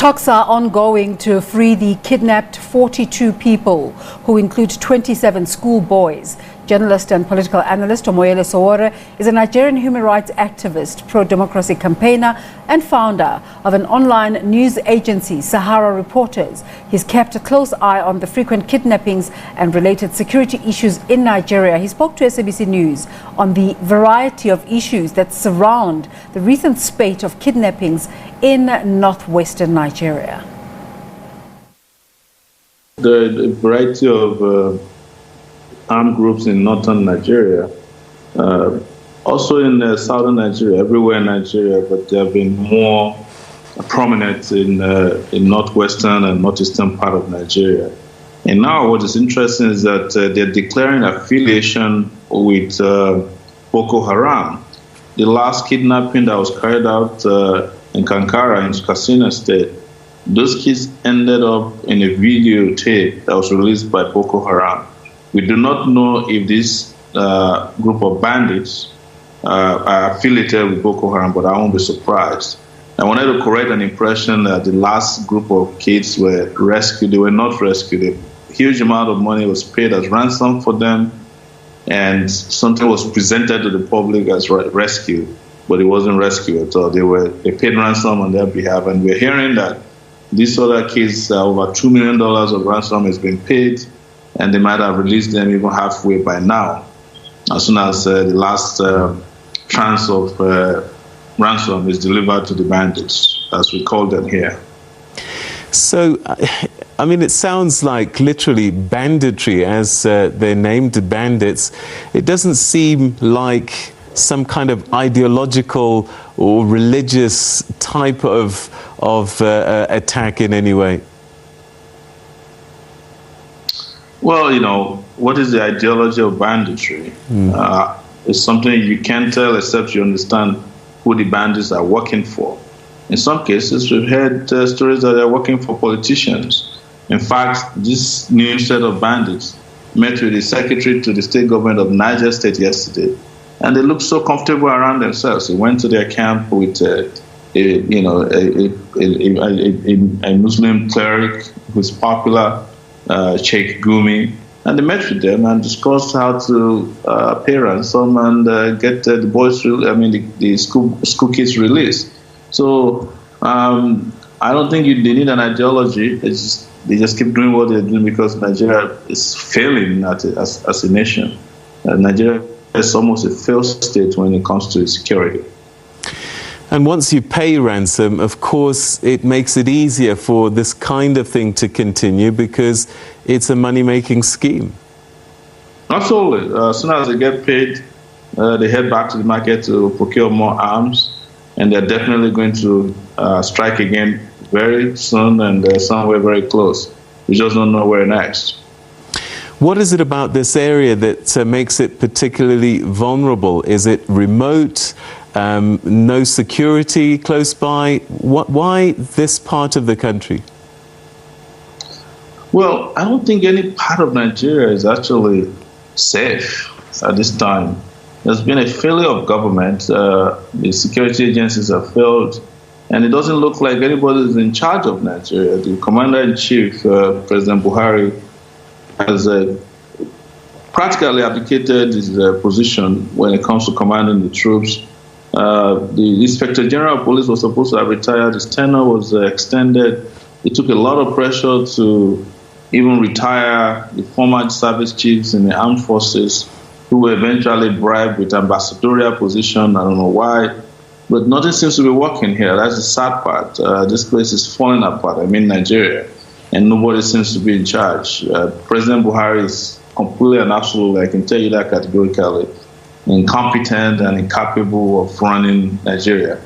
Talks are ongoing to free the kidnapped 42 people, who include 27 schoolboys. Journalist and political analyst Omoyele Sowore is a Nigerian human rights activist, pro-democracy campaigner and founder of an online news agency, Sahara Reporters. He's kept a close eye on the frequent kidnappings and related security issues in Nigeria. He spoke to SABC News on the variety of issues that surround the recent spate of kidnappings in northwestern Nigeria. The variety of armed groups in northern Nigeria, also in southern Nigeria, everywhere in Nigeria, but they have been more prominent in northwestern and northeastern part of Nigeria. And now what is interesting is that they're declaring affiliation with Boko Haram. The last kidnapping that was carried out in Kankara in Katsina State, those kids ended up in a videotape that was released by Boko Haram. We do not know if this group of bandits are affiliated with Boko Haram, but I won't be surprised. I wanted to correct an impression that the last group of kids were rescued. They were not rescued. A huge amount of money was paid as ransom for them, and something was presented to the public as rescue, but it wasn't rescue at all. They paid ransom on their behalf, and we're hearing that these other kids, over $2 million of ransom has been paid, and they might have released them even halfway by now, as soon as the last tranche of ransom is delivered to the bandits, as we call them here. So, I mean, it sounds like literally banditry, as they're named bandits. It doesn't seem like some kind of ideological or religious type of attack in any way. Well, you know, what is the ideology of banditry? It's something you can't tell except you understand who the bandits are working for. In some cases, we've heard stories that they're working for politicians. In fact, this new set of bandits met with the secretary to the state government of Niger State yesterday, and they looked so comfortable around themselves. They went to their camp with a Muslim cleric who's popular, Sheikh Gumi, and they met with them and discussed how to pay ransom and get the boys, the school kids released. So I don't think they need an ideology. They just keep doing what they're doing because Nigeria is failing as a nation. Nigeria is almost a failed state when it comes to security. And once you pay ransom, of course, it makes it easier for this kind of thing to continue because it's a money-making scheme. Absolutely. As soon as they get paid, they head back to the market to procure more arms, and they're definitely going to strike again very soon and somewhere very close. We just don't know where next. What is it about this area that makes it particularly vulnerable? Is it remote? No security close by? Why this part of the country? Well, I don't think any part of Nigeria is actually safe at this time. There's been a failure of government. The security agencies have failed, and it doesn't look like anybody is in charge of Nigeria. The commander-in-chief, President Buhari, has practically abdicated his position when it comes to commanding the troops. The Inspector General of Police was supposed to have retired. His tenure was extended. It took a lot of pressure to even retire the former service chiefs in the armed forces, who were eventually bribed with ambassadorial position. I don't know why, but nothing seems to be working here. That's the sad part. This place is falling apart. I mean, Nigeria, and nobody seems to be in charge. President Buhari is completely and absolutely, I can tell you that categorically, incompetent and incapable of running Nigeria.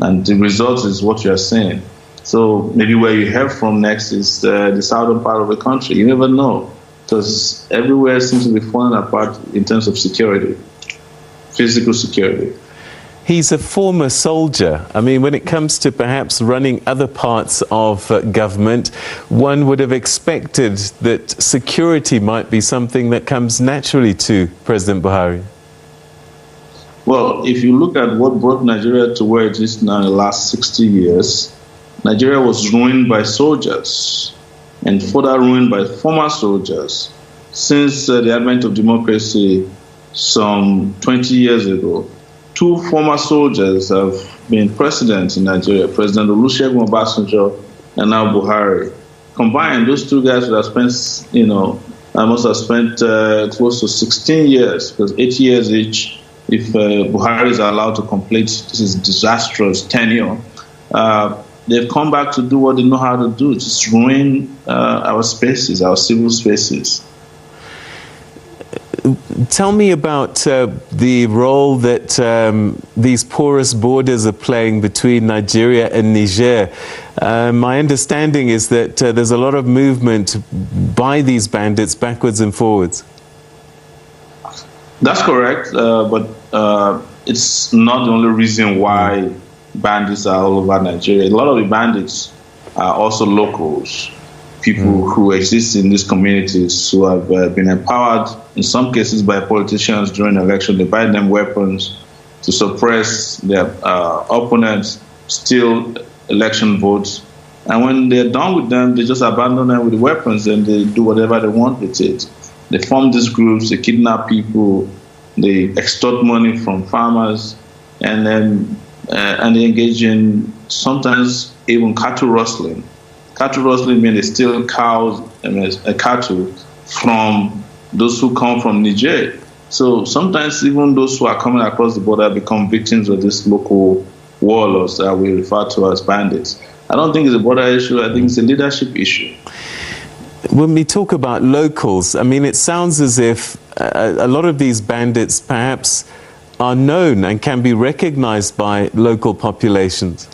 And the result is what you are saying. So maybe where you head from next is the southern part of the country. You never know, because everywhere seems to be falling apart in terms of security, physical security. He's a former soldier. I mean, when it comes to perhaps running other parts of government, one would have expected that security might be something that comes naturally to President Buhari. Well, if you look at what brought Nigeria to where it is now in the last 60 years, Nigeria was ruined by soldiers and further ruined by former soldiers. Since the advent of democracy some 20 years ago, 2 former soldiers have been president in Nigeria, President Olusegun Obasanjo and now Buhari. Combined, those 2 guys would have spent, I must have spent close to 16 years, because 8 years each, if Buhari is allowed to complete this disastrous tenure. They've come back to do what they know how to do, just ruin our spaces, our civil spaces. Tell me about the role that these porous borders are playing between Nigeria and Niger. My understanding is that there's a lot of movement by these bandits backwards and forwards. That's correct, but it's not the only reason why bandits are all over Nigeria. A lot of the bandits are also locals, people who exist in these communities who have been empowered, in some cases by politicians during election. They buy them weapons to suppress their opponents, steal election votes. And when they're done with them, they just abandon them with the weapons and they do whatever they want with it. They form these groups, they kidnap people, they extort money from farmers, and then they engage in sometimes even cattle rustling. Cattle rustling means they steal cows and cattle from those who come from Niger. So sometimes even those who are coming across the border become victims of these local warlords that we refer to as bandits. I don't think it's a border issue. I think it's a leadership issue. When we talk about locals, I mean, it sounds as if a lot of these bandits perhaps are known and can be recognized by local populations.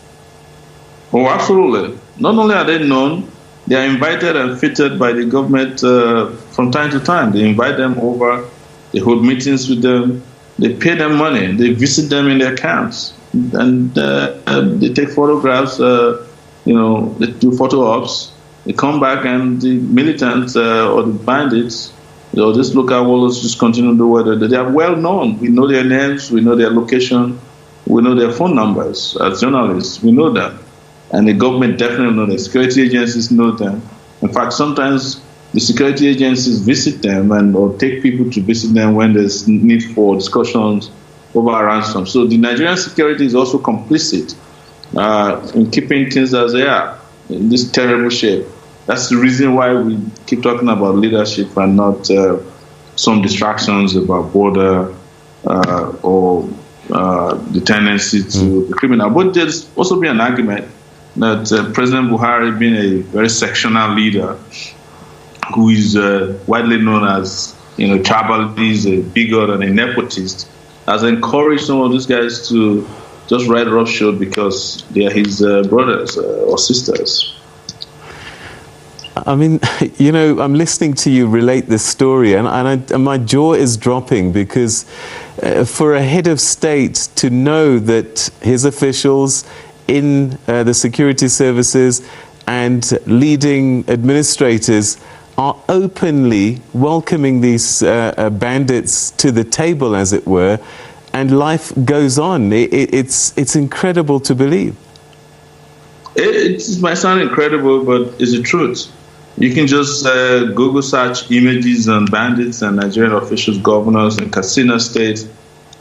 Oh, absolutely. Not only are they known, they are invited and fitted by the government from time to time. They invite them over, they hold meetings with them, they pay them money, they visit them in their camps, and they take photographs, they do photo ops. They come back and the militants or the bandits, these local warlords just continue to do what they are well known. We know their names, we know their location, we know their phone numbers. As journalists, we know them. And the government definitely knows them. Security agencies know them. In fact, sometimes the security agencies visit them or take people to visit them when there's need for discussions over ransom. So the Nigerian security is also complicit in keeping things as they are in this terrible shape. That's the reason why we keep talking about leadership and not some distractions about border or the tendency to be criminal. But there's also been an argument that President Buhari, being a very sectional leader who is widely known as tribalist, a bigot and a nepotist, has encouraged some of these guys to just ride roughshod because they are his brothers or sisters. I mean, I'm listening to you relate this story and my jaw is dropping because for a head of state to know that his officials in the security services and leading administrators are openly welcoming these bandits to the table, as it were, and life goes on. It's incredible to believe. It might sound incredible, but it's the truth. You can just Google search images on bandits and Nigerian officials, governors in Katsina State,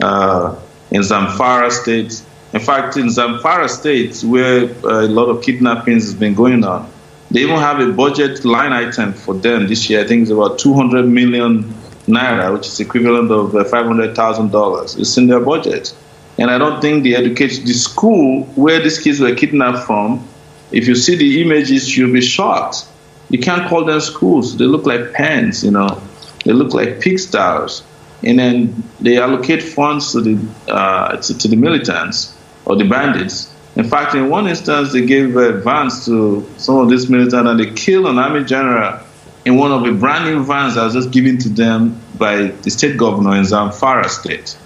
in Zamfara State. In fact, in Zamfara State, where a lot of kidnappings has been going on, they even have a budget line item for them this year. I think it's about 200 million naira, which is equivalent of $500,000. It's in their budget. And I don't think the school where these kids were kidnapped from, if you see the images, you'll be shocked. You can't call them schools. They look like pens, They look like pigsties. And then they allocate funds to the militants or the bandits. In fact, in one instance, they gave vans to some of these militants and they killed an army general in one of the brand new vans that was just given to them by the state governor in Zamfara State.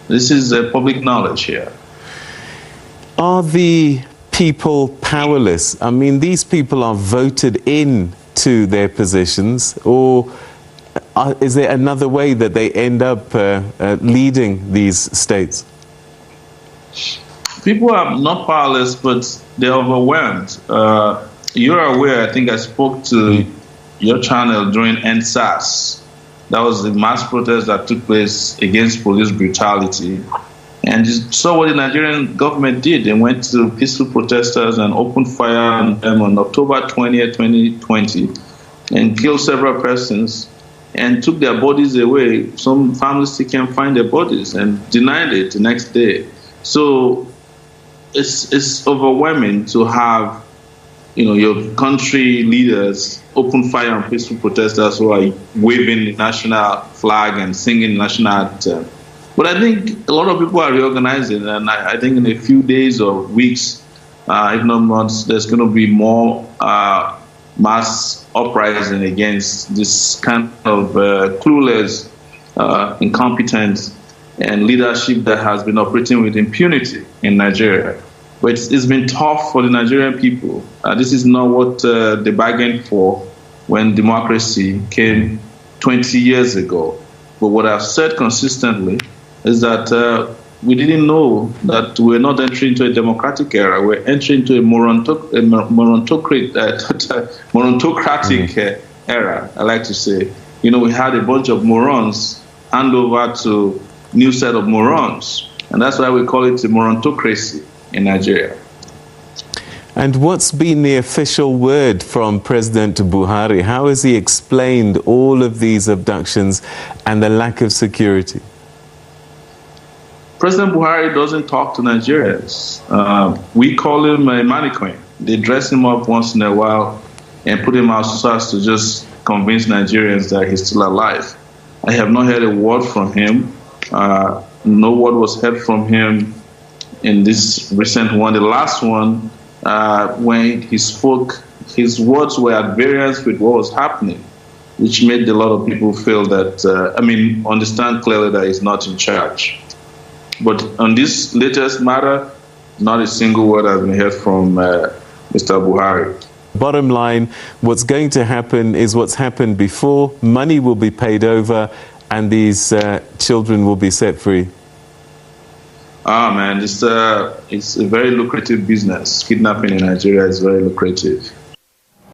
This is public knowledge here. Are the people powerless? I mean, these people are voted in to their positions, or is there another way that they end up leading these states? people are not powerless, but they're overwhelmed. You're aware, I think I spoke to your channel during NSAS. That was the mass protest that took place against police brutality. And you saw what the Nigerian government did. They went to peaceful protesters and opened fire on them on October 20th, 2020, and killed several persons and took their bodies away. Some families still can't find their bodies and denied it the next day. So it's overwhelming to have, your country leaders open fire on peaceful protesters who are waving the national flag and singing the national anthem. But I think a lot of people are reorganizing, and I think in a few days or weeks, if not months, there's going to be more mass uprising against this kind of clueless, incompetent, and leadership that has been operating with impunity in Nigeria. But it's been tough for the Nigerian people. This is not what they bargained for when democracy came 20 years ago. But what I've said consistently is that we didn't know that we're not entering into a democratic era. We're entering into a moronocratic era, I like to say. We had a bunch of morons hand over to new set of morons. And that's why we call it a morontocracy in Nigeria. And what's been the official word from President Buhari? How has he explained all of these abductions and the lack of security? President Buhari doesn't talk to Nigerians. We call him a mannequin. They dress him up once in a while and put him out so as to just convince Nigerians that he's still alive. I have not heard a word from him. No word was heard from him in this recent one. The last one, when he spoke, his words were at variance with what was happening, which made a lot of people feel that, understand clearly that he's not in charge. But on this latest matter, not a single word has been heard from Mr. Buhari. Bottom line, what's going to happen is what's happened before. Money will be paid over and these children will be set free. Man, it's a very lucrative business. Kidnapping in Nigeria is very lucrative.